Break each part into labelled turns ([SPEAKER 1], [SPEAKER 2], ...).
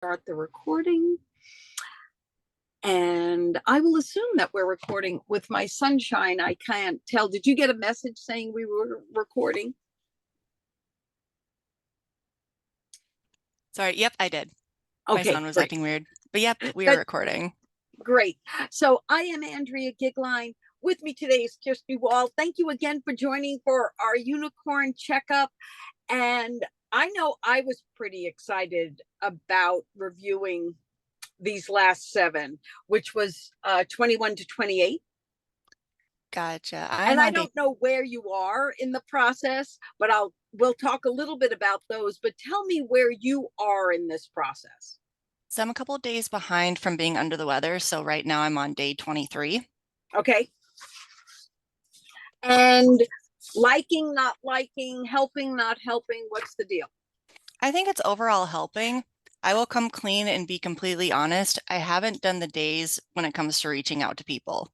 [SPEAKER 1] start the recording. And I will assume that we're recording. With my sunshine, I can't tell. Did you get a message saying we were recording?
[SPEAKER 2] Sorry. Yep, I did. My
[SPEAKER 1] Okay,
[SPEAKER 2] sound was
[SPEAKER 1] great.
[SPEAKER 2] acting weird. But yep, we are
[SPEAKER 1] Good,
[SPEAKER 2] recording.
[SPEAKER 1] great. So I am Andrea Goeglein. With me today is Kirsty Wall. Thank you again for joining for our unicorn checkup. And I know I was pretty excited about reviewing these last 7, which was 21 to 28.
[SPEAKER 2] Gotcha.
[SPEAKER 1] And
[SPEAKER 2] I'm
[SPEAKER 1] I
[SPEAKER 2] on day,
[SPEAKER 1] don't know where you are in the process, but we'll talk a little bit about those. But tell me where you are in this process.
[SPEAKER 2] so I'm a couple of days behind from being under the weather. So right now I'm on day 23.
[SPEAKER 1] Okay. And liking, not liking, helping, not helping, what's the deal?
[SPEAKER 2] I think it's overall helping. I will come clean and be completely honest. I haven't done the days when it comes to reaching out to people,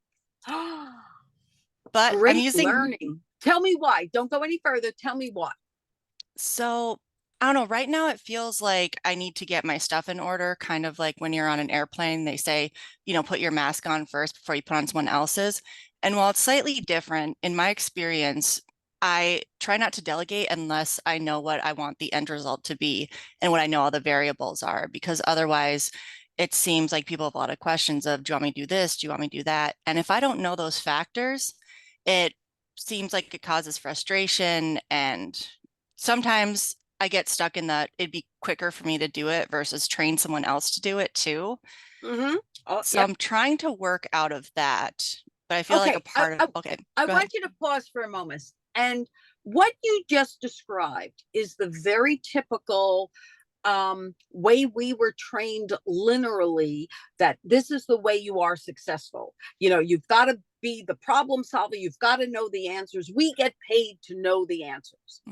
[SPEAKER 2] but I'm
[SPEAKER 1] Great
[SPEAKER 2] using,
[SPEAKER 1] learning. Tell me why. Don't go any further. Tell me why.
[SPEAKER 2] so I don't know. Right now it feels like I need to get my stuff in order, kind of like when you're on an airplane, they say, put your mask on first before you put on someone else's. And while it's slightly different, in my experience, I try not to delegate unless I know what I want the end result to be and what I know all the variables are, because otherwise it seems like people have a lot of questions of, do you want me to do this? Do you want me to do that? And if I don't know those factors, it seems like it causes frustration. And sometimes I get stuck in that it'd be quicker for me to do it versus train someone else to do it too.
[SPEAKER 1] Mm-hmm. Oh,
[SPEAKER 2] So
[SPEAKER 1] yep.
[SPEAKER 2] I'm trying to work out of that, but I feel like a
[SPEAKER 1] Okay.
[SPEAKER 2] part of, okay,
[SPEAKER 1] I
[SPEAKER 2] go ahead.
[SPEAKER 1] want you to pause for a moment. And what you just described is the very typical way we were trained linearly, that this is the way you are successful. You've got to be the problem solver. You've got to know the answers. We get paid to know the answers.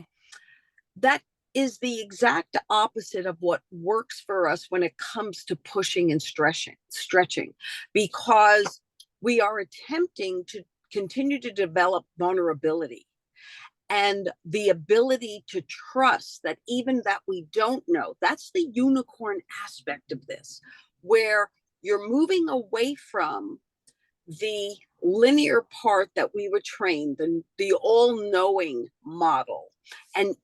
[SPEAKER 1] That is the exact opposite of what works for us when it comes to pushing and stretching, because we are attempting to continue to develop vulnerability and the ability to trust that even that we don't know. That's the unicorn aspect of this, where you're moving away from the linear part that we were trained, the all-knowing model, and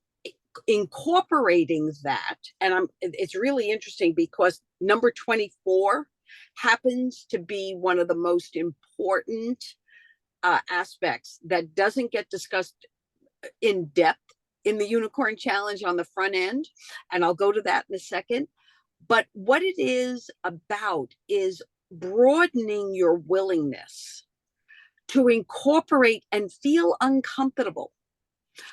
[SPEAKER 1] incorporating that. And it's really interesting because number 24 happens to be one of the most important aspects that doesn't get discussed in depth in the unicorn challenge on the front end, and I'll go to that in a second. But what it is about is broadening your willingness to incorporate and feel uncomfortable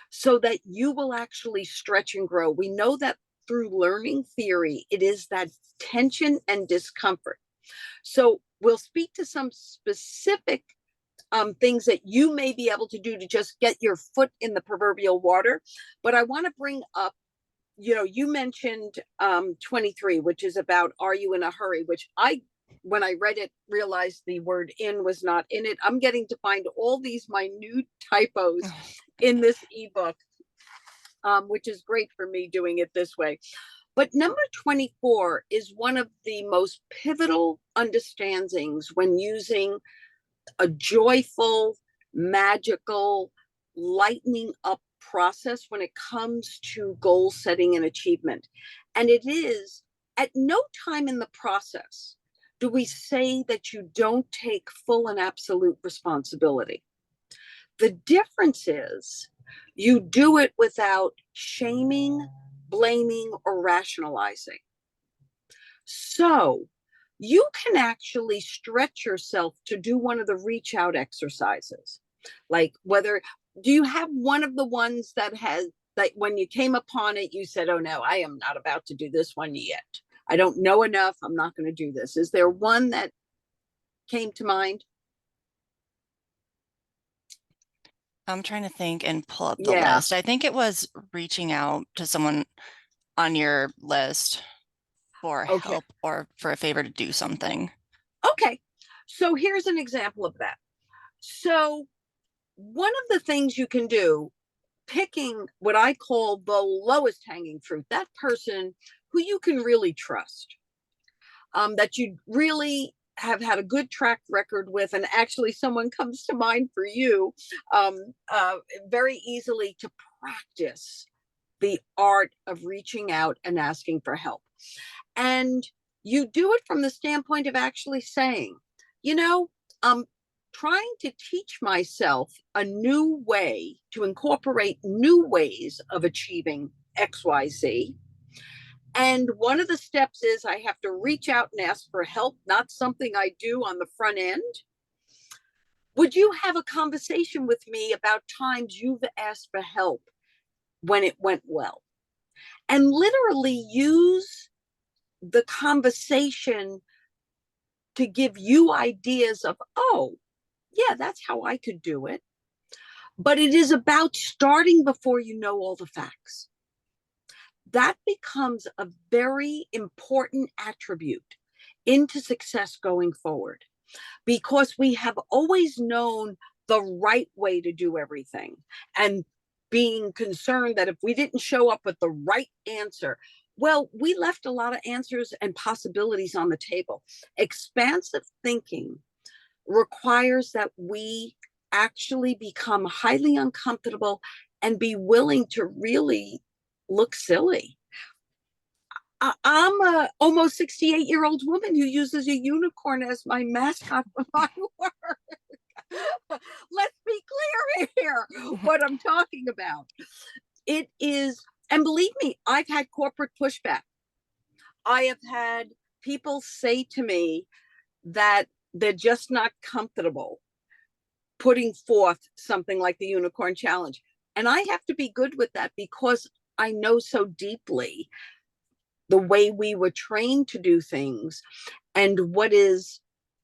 [SPEAKER 1] so that you will actually stretch and grow. We know that through learning theory, it is that tension and discomfort. So we'll speak to some specific things that you may be able to do to just get your foot in the proverbial water. But I want to bring up, you mentioned 23, which is about, are you in a hurry? Which when I read it, realized the word in was not in it. I'm getting to find all these minute typos in this ebook, which is great for me doing it this way. But number 24 is one of the most pivotal understandings when using a joyful, magical, lightening up process when it comes to goal setting and achievement. And it is, at no time in the process do we say that you don't take full and absolute responsibility. The difference is you do it without shaming, blaming, or rationalizing. So you can actually stretch yourself to do one of the reach out exercises. Like, do you have one of the ones that has, like, when you came upon it, you said, oh no, I am not about to do this one yet. I don't know enough. I'm not going to do this. Is there one that came to mind?
[SPEAKER 2] I'm trying to think and pull up the
[SPEAKER 1] Yeah.
[SPEAKER 2] list. I think it was reaching out to someone on your list for
[SPEAKER 1] Okay.
[SPEAKER 2] help or for a favor to do something.
[SPEAKER 1] Okay. So here's an example of that. So one of the things you can do, picking what I call the lowest hanging fruit, that person who you can really trust. that you really have had a good track record with, and actually someone comes to mind for you, um, very easily to practice the art of reaching out and asking for help. And you do it from the standpoint of actually saying, you know, I'm trying to teach myself a new way to incorporate new ways of achieving XYZ. And one of the steps is I have to reach out and ask for help, not something I do on the front end. Would you have a conversation with me about times you've asked for help when it went well? And literally use the conversation to give you ideas of, oh, yeah, that's how I could do it. But it is about starting before you know all the facts. That becomes a very important attribute into success going forward, because we have always known the right way to do everything, and being concerned that if we didn't show up with the right answer, well, we left a lot of answers and possibilities on the table. Expansive thinking requires that we actually become highly uncomfortable and be willing to really look silly. I'm a almost 68-year-old woman who uses a unicorn as my mascot for my work. Let's be clear here what I'm talking about. It is, and believe me, I've had corporate pushback. I have had people say to me that they're just not comfortable putting forth something like the Unicorn Challenge. And I have to be good with that, because I know so deeply the way we were trained to do things, and what is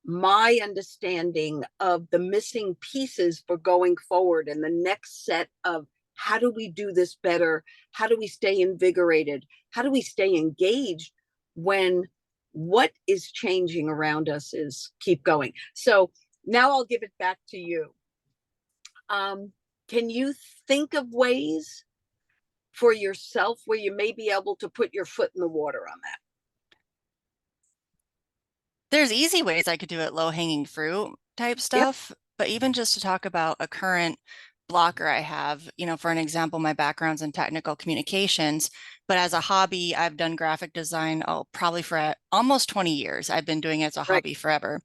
[SPEAKER 1] my understanding of the missing pieces for going forward, and the next set of how do we do this better? How do we stay invigorated? How do we stay engaged when what is changing around us is keep going? So now I'll give it back to you. Can you think of ways for yourself where you may be able to put your foot in the water on that?
[SPEAKER 2] There's easy ways I could do it, low hanging fruit type
[SPEAKER 1] Yep.
[SPEAKER 2] stuff. But even just to talk about a current blocker I have, for an example, my background's in technical communications, but as a hobby, I've done graphic design, probably for almost 20 years. I've been doing it as a
[SPEAKER 1] Right.
[SPEAKER 2] hobby forever.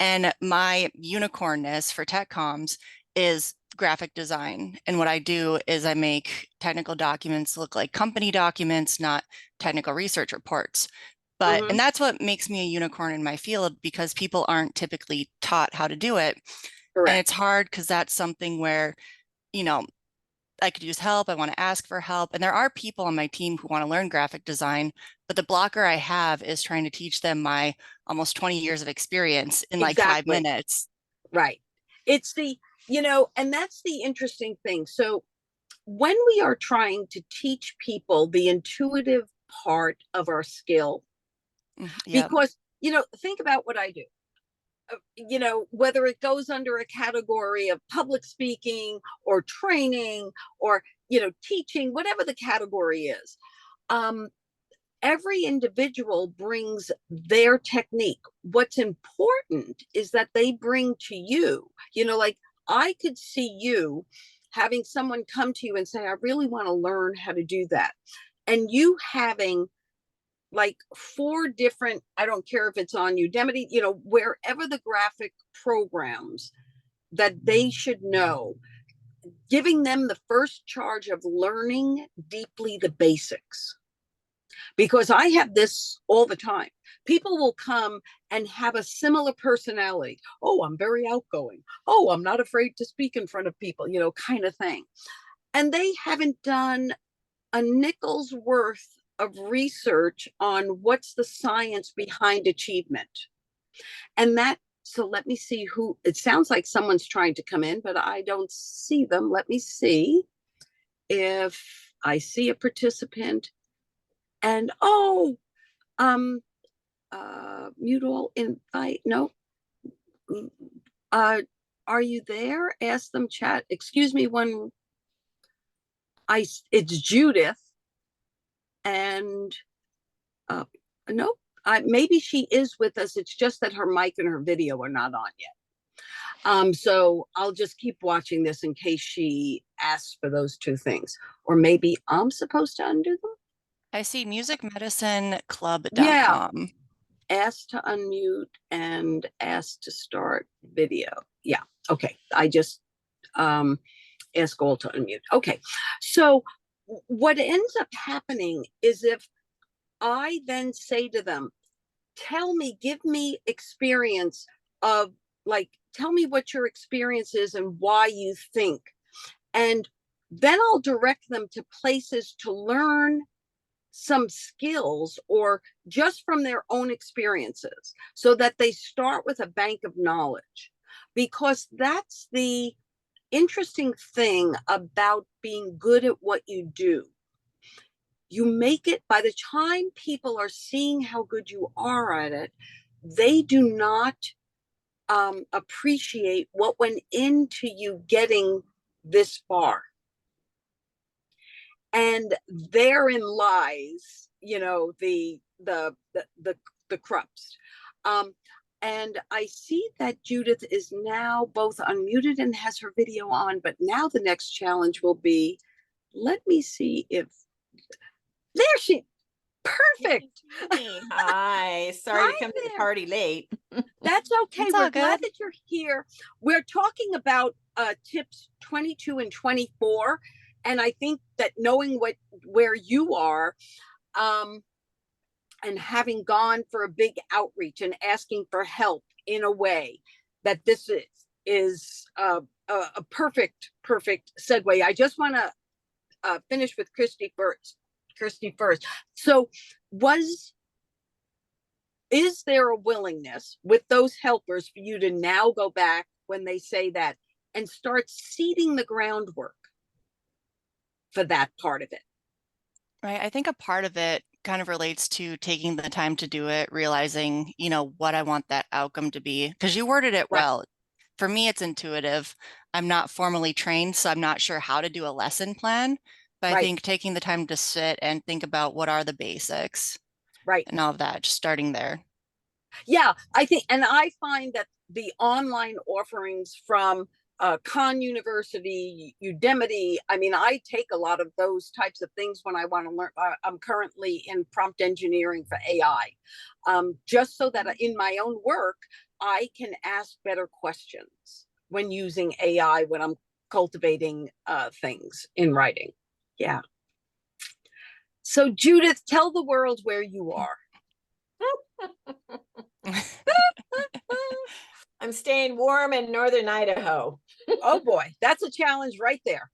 [SPEAKER 2] And my unicornness for tech comms is graphic design. And what I do is I make technical documents look like company documents, not technical research reports. And
[SPEAKER 1] Mm-hmm.
[SPEAKER 2] that's what makes me a unicorn in my field, because people aren't typically taught how to do it. And
[SPEAKER 1] Correct.
[SPEAKER 2] it's hard because that's something where, you know, I could use help. I want to ask for help. And there are people on my team who want to learn graphic design, but the blocker I have is trying to teach them my almost 20 years of experience in like five
[SPEAKER 1] Exactly.
[SPEAKER 2] minutes.
[SPEAKER 1] Right. It's the, and that's the interesting thing. So when we are trying to teach people the intuitive part of our skill,
[SPEAKER 2] Yeah.
[SPEAKER 1] because, think about what I do. Whether it goes under a category of public speaking or training or, teaching, whatever the category is, um, every individual brings their technique. What's important is that they bring to you, like I could see you having someone come to you and say, I really want to learn how to do that. And you having like 4 different, I don't care if it's on Udemy, wherever the graphic programs that they should know, giving them the first charge of learning deeply the basics. Because I have this all the time. People will come and have a similar personality. Oh, I'm very outgoing. Oh, I'm not afraid to speak in front of people, kind of thing. And they haven't done a nickel's worth of research on what's the science behind achievement. And so let me see who, it sounds like someone's trying to come in, but I don't see them. Let me see if I see a participant. And mute all invite. No. Uh, are you there? Ask them chat. Excuse me, it's Judith, and nope, Maybe she is with us. It's just that her mic and her video are not on yet. So I'll just keep watching this in case she asks for those two things. Or maybe I'm supposed to undo them.
[SPEAKER 2] I see
[SPEAKER 1] Yeah,
[SPEAKER 2] musicmedicinclub.com.
[SPEAKER 1] ask to unmute and ask to start video. Yeah. Okay. I just ask all to unmute. Okay. So what ends up happening is if I then say to them, tell me, give me experience of like, tell me what your experience is and why you think. And then I'll direct them to places to learn some skills or just from their own experiences so that they start with a bank of knowledge. Because that's the interesting thing about being good at what you do. You make it, by the time people are seeing how good you are at it, they do not appreciate what went into you getting this far. And therein lies, the crux. And I see that Judith is now both unmuted and has her video on, but now the next challenge will be, let me see if, there she, perfect.
[SPEAKER 3] Hi, sorry
[SPEAKER 1] Hi
[SPEAKER 3] to come to the
[SPEAKER 1] there.
[SPEAKER 3] party late.
[SPEAKER 1] That's okay.
[SPEAKER 2] It's all
[SPEAKER 1] We're glad
[SPEAKER 2] good.
[SPEAKER 1] that you're here. We're talking about tips 22 and 24. And I think that knowing where you are, and having gone for a big outreach and asking for help in a way that this is a perfect segue. I just want to finish with Christy first. So is there a willingness with those helpers for you to now go back when they say that and start seeding the groundwork for that part of it?
[SPEAKER 2] Right. I think a part of it kind of relates to taking the time to do it, realizing, what I want that outcome to be. Because you worded it
[SPEAKER 1] Right.
[SPEAKER 2] well. For me, it's intuitive. I'm not formally trained, so I'm not sure how to do a lesson plan. But I
[SPEAKER 1] Right.
[SPEAKER 2] think taking the time to sit and think about what are the basics
[SPEAKER 1] Right.
[SPEAKER 2] and all of that, just starting there.
[SPEAKER 1] Yeah, I think, and I find that the online offerings from Khan University, Udemy, I mean, I take a lot of those types of things when I want to learn. I'm currently in prompt engineering for AI, just so that in my own work, I can ask better questions when using AI when I'm cultivating things in writing. Yeah. So, Judith, tell the world where you are.
[SPEAKER 3] I'm staying warm in northern Idaho.
[SPEAKER 1] Oh boy, that's a challenge right there.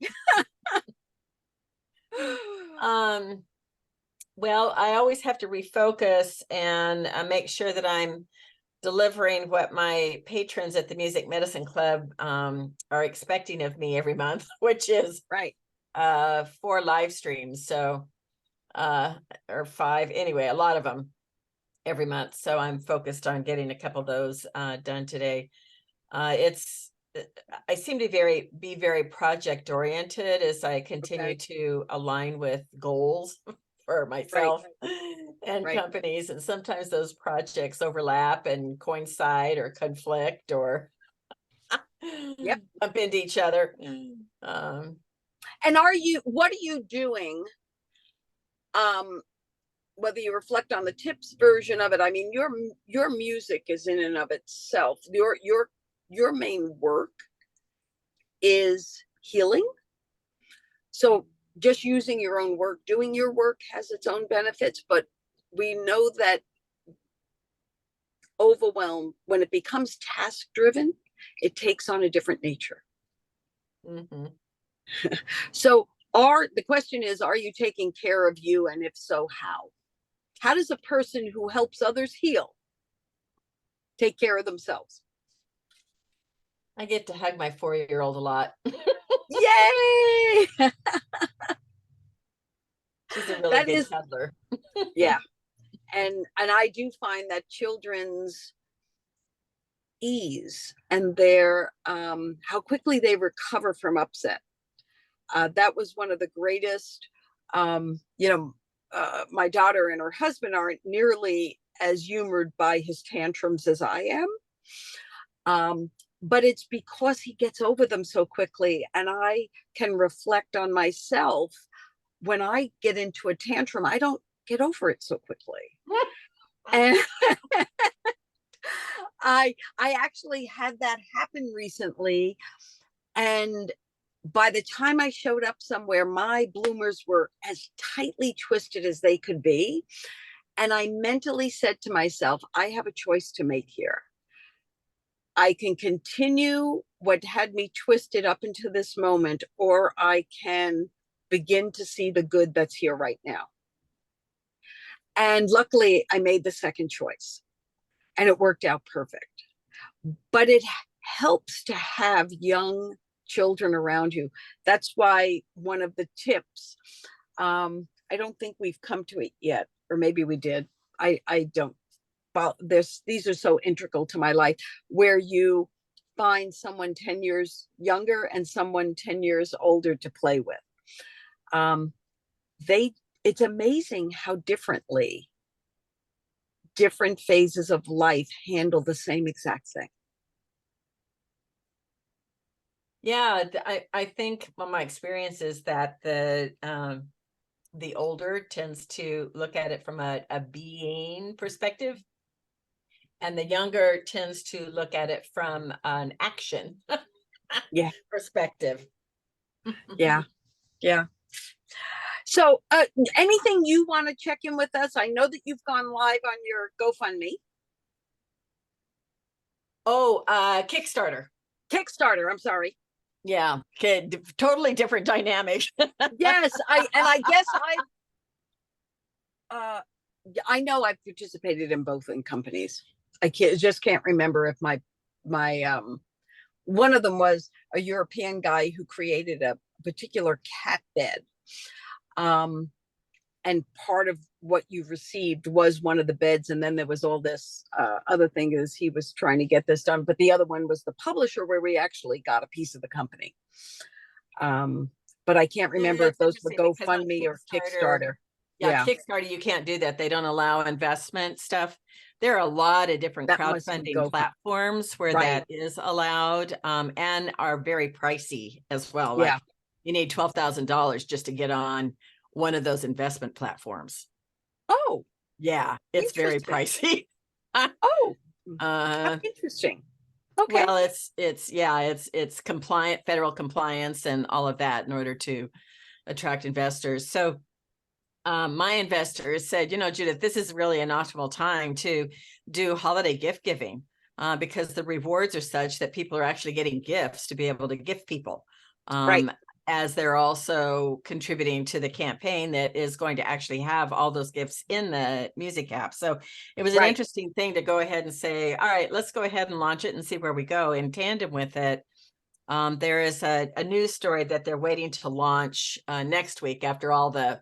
[SPEAKER 3] Well, I always have to refocus and make sure that I'm delivering what my patrons at the Music Medicine Club are expecting of me every month, which is
[SPEAKER 1] right
[SPEAKER 3] 4 live streams. So or 5, anyway, a lot of them every month. So I'm focused on getting a couple of those done today. I seem to be very project oriented as I continue to align with goals for myself and companies. And sometimes those projects overlap and coincide or conflict or bump into each other.
[SPEAKER 1] And what are you doing? Whether you reflect on the tips version of it, I mean, your music is in and of itself. Your main work is healing. So just using your own work, doing your work has its own benefits, but we know that overwhelm, when it becomes task driven, it takes on a different nature. So the question is, are you taking care of you? And if so, how? How does a person who helps others heal take care of themselves?
[SPEAKER 3] I get to hug my 4-year-old a lot.
[SPEAKER 1] Yay!
[SPEAKER 3] She's a really good cuddler.
[SPEAKER 1] Yeah. And I do find that children's ease and their how quickly they recover from upset. That was one of the greatest. My daughter and her husband aren't nearly as humored by his tantrums as I am. But it's because he gets over them so quickly, and I can reflect on myself. When I get into a tantrum, I don't get over it so quickly. And I actually had that happen recently, and by the time I showed up somewhere, my bloomers were as tightly twisted as they could be. And I mentally said to myself, I have a choice to make here. I can continue what had me twisted up until this moment, or I can begin to see the good that's here right now. And luckily, I made the second choice, and it worked out perfect. But it helps to have young children around you. That's why one of the tips, I don't think we've come to it yet, or maybe we did. I don't. Well, these are so integral to my life, where you find someone 10 years younger and someone 10 years older to play with. It's amazing how differently different phases of life handle the same exact thing.
[SPEAKER 3] Yeah, I think one of my experience is that the older tends to look at it from a being perspective, and the younger tends to look at it from an action perspective.
[SPEAKER 1] Yeah. So anything you want to check in with us? I know that you've gone live on your GoFundMe.
[SPEAKER 3] Oh, Kickstarter,
[SPEAKER 1] I'm sorry.
[SPEAKER 3] Yeah, totally different dynamic.
[SPEAKER 1] Yes, I guess I know I've participated in both in companies. I just can't remember if my one of them was a European guy who created a particular cat bed. And part of what you received was one of the beds, and then there was all this other thing is he was trying to get this done, but the other one was the publisher, where we actually got a piece of the company. But I can't remember if those were GoFundMe or Kickstarter.
[SPEAKER 3] Yeah, Kickstarter, you can't do that. They don't allow investment stuff. There are a lot of different crowdfunding platforms where that is allowed, and are very pricey as well. Like you need $12,000 just to get on one of those investment platforms.
[SPEAKER 1] Oh,
[SPEAKER 3] yeah, it's very pricey.
[SPEAKER 1] Interesting. Okay.
[SPEAKER 3] Well, it's compliant, federal compliance and all of that in order to attract investors. So my investors said, Judith, this is really an optimal time to do holiday gift giving, because the rewards are such that people are actually getting gifts to be able to gift people. As they're also contributing to the campaign that is going to actually have all those gifts in the music app. So it was an interesting thing to go ahead and say, all right, let's go ahead and launch it and see where we go. In tandem with it, there is a news story that they're waiting to launch next week after all the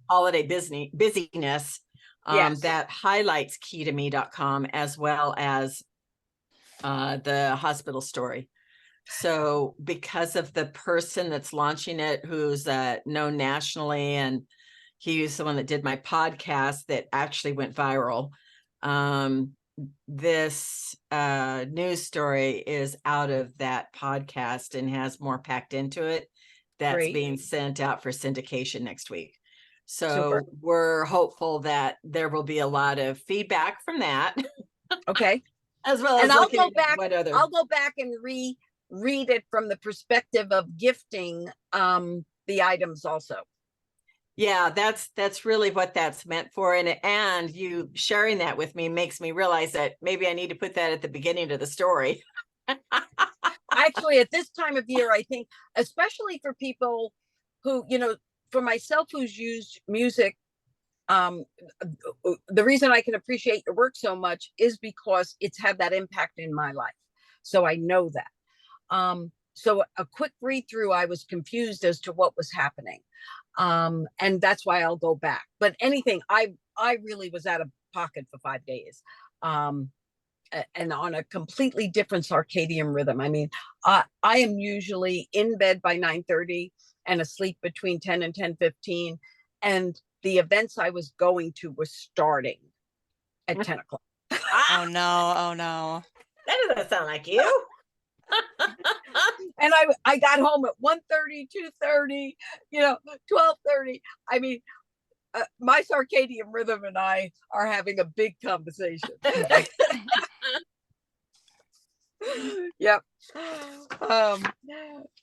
[SPEAKER 3] holiday busyness, that highlights keytome.com as well as the hospital story. So because of the person that's launching it, who's known nationally, and he's the one that did my podcast that actually went viral, this news story is out of that podcast and has more packed into it. That's being sent out for syndication next week. So we're hopeful that there will be a lot of feedback from that.
[SPEAKER 1] Okay.
[SPEAKER 3] As well as
[SPEAKER 1] I'll go back and read it from the perspective of gifting the items also.
[SPEAKER 3] Yeah, that's really what that's meant for. And you sharing that with me makes me realize that maybe I need to put that at the beginning of the story.
[SPEAKER 1] Actually, at this time of year, I think, especially for people who, for myself, who's used music, the reason I can appreciate your work so much is because it's had that impact in my life. So I know that. So a quick read through, I was confused as to what was happening. And that's why I'll go back. But anything, I really was out of pocket for 5 days. And on a completely different circadian rhythm. I mean, I am usually in bed by 9:30 and asleep between 10 and 10:15. And the events I was going to were starting. at 10 o'clock.
[SPEAKER 2] Oh no, oh no.
[SPEAKER 3] That doesn't sound like you.
[SPEAKER 1] And I got home at 1:30, 2:30, 12:30. I mean, my circadian rhythm and I are having a big conversation. Yep.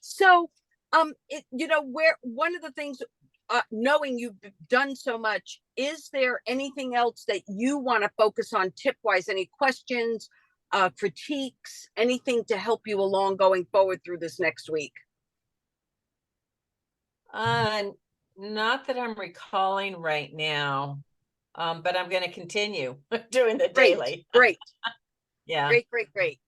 [SPEAKER 1] So, where one of the things, knowing you've done so much, is there anything else that you want to focus on tip wise? Any questions, critiques, anything to help you along going forward through this next week?
[SPEAKER 3] Not that I'm recalling right now, but I'm going to continue doing the
[SPEAKER 1] Great,
[SPEAKER 3] daily.
[SPEAKER 1] great.
[SPEAKER 3] Yeah.
[SPEAKER 1] Great.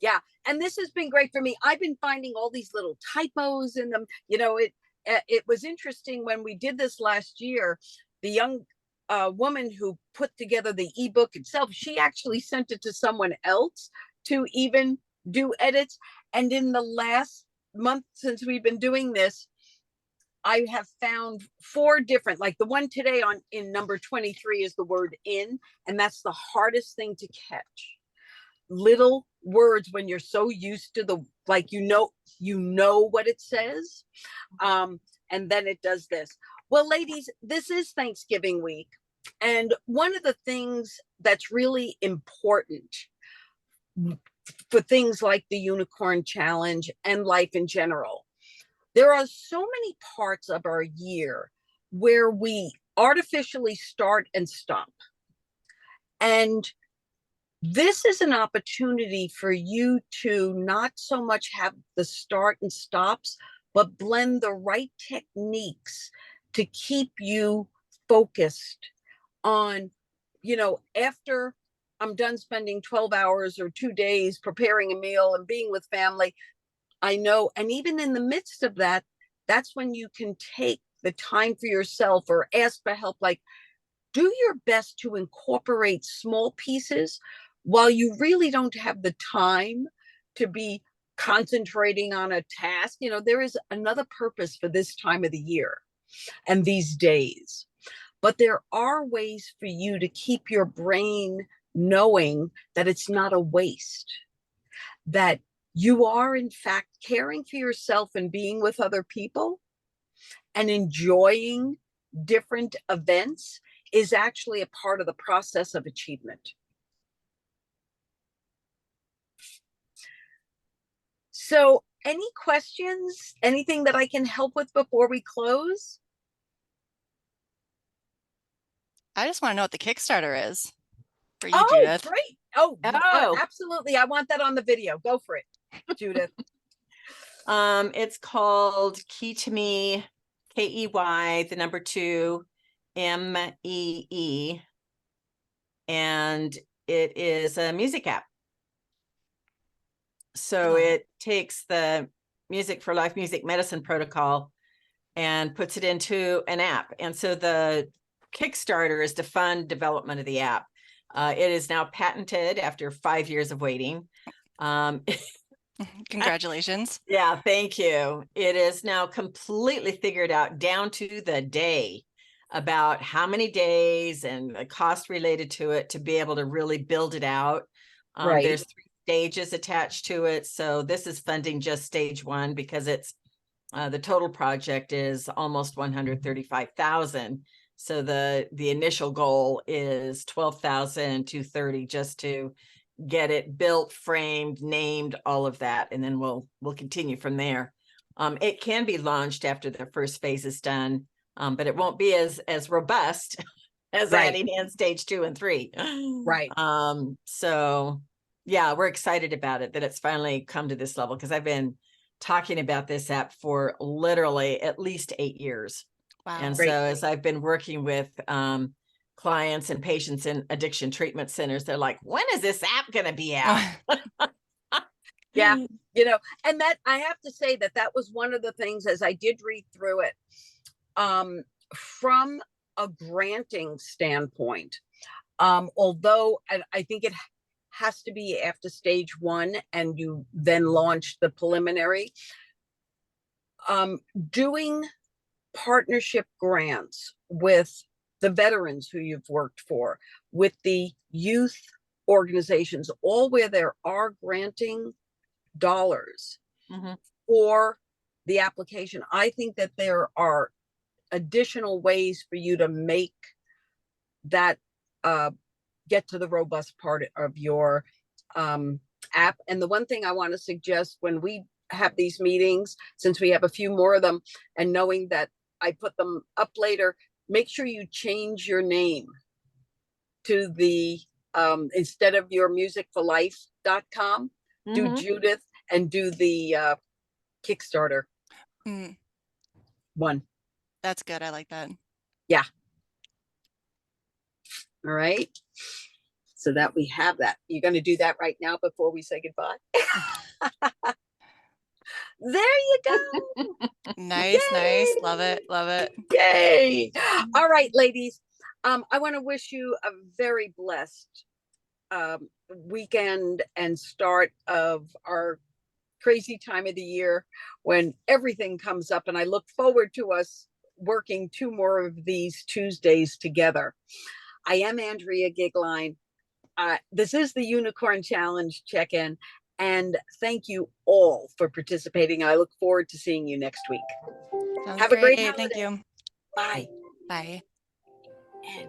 [SPEAKER 1] Yeah. And this has been great for me. I've been finding all these little typos in them. It was interesting when we did this last year, the young woman who put together the ebook itself, she actually sent it to someone else to even do edits. And in the last month since we've been doing this, I have found 4 different, like the one today in number 23 is the word in, and that's the hardest thing to catch. Little words when you're so used to like, what it says. And then it does this. Well, ladies, this is Thanksgiving week. And one of the things that's really important for things like the Unicorn Challenge and life in general, there are so many parts of our year where we artificially start and stop. And this is an opportunity for you to not so much have the start and stops, but blend the right techniques to keep you focused on, after I'm done spending 12 hours or 2 days preparing a meal and being with family, I know, and even in the midst of that, that's when you can take the time for yourself or ask for help. Like, do your best to incorporate small pieces while you really don't have the time to be concentrating on a task. There is another purpose for this time of the year and these days. But there are ways for you to keep your brain knowing that it's not a waste, that you are, in fact, caring for yourself and being with other people and enjoying different events is actually a part of the process of achievement. So, any questions? Anything that I can help with before we close?
[SPEAKER 2] I just want to know what the Kickstarter is for you,
[SPEAKER 1] Oh,
[SPEAKER 2] Judith.
[SPEAKER 1] great. Absolutely. I want that on the video. Go for it, Judith.
[SPEAKER 3] It's called Key to Me, KEY, the number 2, MEE, and it is a music app. So it takes the Music for Life Music Medicine protocol and puts it into an app. And so the Kickstarter is to fund development of the app. It is now patented after 5 years of waiting.
[SPEAKER 2] Congratulations.
[SPEAKER 3] Yeah, thank you. It is now completely figured out down to the day about how many days and the cost related to it to be able to really build it out.
[SPEAKER 1] Right.
[SPEAKER 3] There's 3 stages attached to it. So this is funding just stage 1 because it's the total project is almost 135,000. So the initial goal is 12,230 just to get it built, framed, named, all of that, and then we'll continue from there. It can be launched after the first phase is done, but it won't be as robust as adding in stage 2 and 3.
[SPEAKER 1] Right.
[SPEAKER 3] So yeah, we're excited about it, that it's finally come to this level, because I've been talking about this app for literally at least 8 years.
[SPEAKER 2] Wow.
[SPEAKER 3] And so as I've been working with clients and patients in addiction treatment centers, they're like, when is this app going to be out?
[SPEAKER 1] Yeah. And that, I have to say that was one of the things, as I did read through it, from a granting standpoint, although I think it has to be after stage 1 and you then launch the preliminary, doing partnership grants with the veterans who you've worked for, with the youth organizations, all where there are granting dollars for the application. I think that there are additional ways for you to make that get to the robust part of your app. And the one thing I want to suggest when we have these meetings, since we have a few more of them, and knowing that I put them up later, make sure you change your name to the instead of your musicforlife.com, do Judith, and do the Kickstarter one.
[SPEAKER 2] That's good. I like that.
[SPEAKER 1] Yeah. All right. So that we have that. You're going to do that right now before we say goodbye. There you go.
[SPEAKER 2] Nice,
[SPEAKER 1] Yay!
[SPEAKER 2] nice. Love it. Love it.
[SPEAKER 1] Yay. All right, ladies. I want to wish you a very blessed weekend and start of our crazy time of the year when everything comes up. And I look forward to us working 2 more of these Tuesdays together. I am Andrea Goeglein. This is the Unicorn Challenge check-in. And thank you all for participating. I look forward to seeing you next week.
[SPEAKER 2] Sounds
[SPEAKER 1] Have a great
[SPEAKER 2] great.
[SPEAKER 1] holiday.
[SPEAKER 2] Thank you.
[SPEAKER 1] Bye.
[SPEAKER 2] Bye.
[SPEAKER 1] And